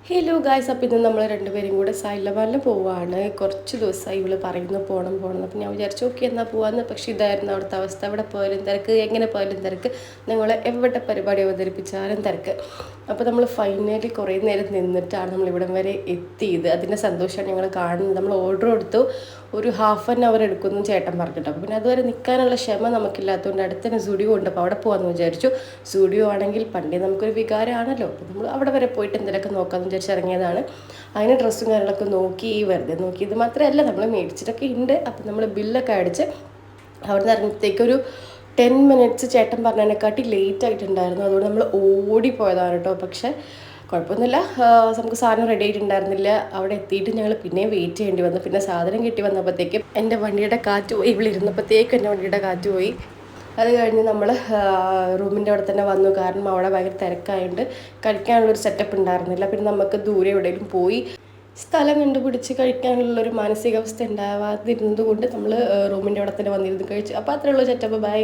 Hello guys, അപ്പോൾ ഇന്ന് നമ്മൾ രണ്ടുപേരും കൂടെ സൈലബാനിൽ പോവാണ്. കുറച്ച് ദിവസമായി ഇവള് പറയുന്നു പോകണം അപ്പോൾ ഞാൻ വിചാരിച്ചു ഓക്കെ എന്നാൽ പോവാന്ന്. പക്ഷേ ഇതായിരുന്നു അവിടുത്തെ അവസ്ഥ. അവിടെ പോയാലും തിരക്ക്, എങ്ങനെ പോയാലും തിരക്ക്, ഞങ്ങൾ എവിടെ പരിപാടി അവതരിപ്പിച്ചാലും തിരക്ക്. അപ്പോൾ നമ്മൾ ഫൈനലി കുറേ നേരം നിന്നിട്ടാണ് നമ്മളിവിടം വരെ എത്തിയത്. അതിൻ്റെ സന്തോഷമാണ് ഞങ്ങൾ കാണുന്നത്. നമ്മൾ ഓർഡർ കൊടുത്തു, ഒരു ഹാഫ് ആൻ അവർ എടുക്കുമെന്ന് ചേട്ടൻ പറഞ്ഞിട്ട്. അപ്പോൾ പിന്നെ അതുവരെ നിൽക്കാനുള്ള ക്ഷമ നമുക്കില്ലാത്തതുകൊണ്ട് അടുത്ത് തന്നെ സ്റ്റുഡിയോ ഉണ്ട്, അപ്പോൾ അവിടെ പോകാമെന്ന് വിചാരിച്ചു. സ്റ്റുഡിയോ ആണെങ്കിൽ പണ്ടേ നമുക്കൊരു വികാരമാണല്ലോ, അപ്പോൾ നമ്മൾ അവിടെ വരെ പോയിട്ട് എന്തെങ്കിലുമൊക്കെ നോക്കാമെന്ന് വിചാരിച്ചിറങ്ങിയതാണ്. അതിന് ഡ്രസ്സും കാര്യങ്ങളൊക്കെ നോക്കി, വെറുതെ നോക്കി. ഇത് മാത്രമല്ല, നമ്മൾ മേടിച്ചിട്ടൊക്കെ ഉണ്ട്. അപ്പോൾ നമ്മൾ ബില്ലൊക്കെ അടിച്ച് അവിടെ നിന്ന് ഇറങ്ങിയത്തേക്കൊരു 10 മിനിറ്റ്സ് ചേട്ടൻ പറഞ്ഞതിനെക്കാട്ടി ലേറ്റ് ആയിട്ടുണ്ടായിരുന്നു. അതുകൊണ്ട് നമ്മൾ ഓടിപ്പോയതാണ് കേട്ടോ. പക്ഷേ കുഴപ്പമൊന്നുമില്ല, നമുക്ക് സാധനം റെഡി ആയിട്ടുണ്ടായിരുന്നില്ല. അവിടെ എത്തിയിട്ട് ഞങ്ങൾ പിന്നെയും വെയിറ്റ് ചെയ്യേണ്ടി വന്നു. പിന്നെ സാധനം കിട്ടി വന്നപ്പോഴത്തേക്കും എൻ്റെ വണ്ടിയുടെ കാറ്റ് പോയി. ഇവിടെ ഇരുന്നപ്പോഴത്തേക്കും എൻ്റെ വണ്ടിയുടെ കാറ്റ് പോയി. അത് കഴിഞ്ഞ് നമ്മൾ റൂമിൻ്റെ അവിടെ തന്നെ വന്നു. കാരണം അവിടെ ഭയങ്കര തിരക്കായതുകൊണ്ട് കഴിക്കാനുള്ളൊരു സെറ്റപ്പ് ഉണ്ടായിരുന്നില്ല. പിന്നെ നമുക്ക് ദൂരെ എവിടെയെങ്കിലും പോയി സ്ഥലം കണ്ടുപിടിച്ച് കഴിക്കാനുള്ളൊരു മാനസികാവസ്ഥ ഉണ്ടാവാതിരുന്നത് കൊണ്ട് നമ്മൾ റൂമിൻ്റെ അവിടെ തന്നെ വന്നിരുന്ന് കഴിച്ചു. അപ്പോൾ അത്രയുള്ള സെറ്റപ്പ്. ബൈ.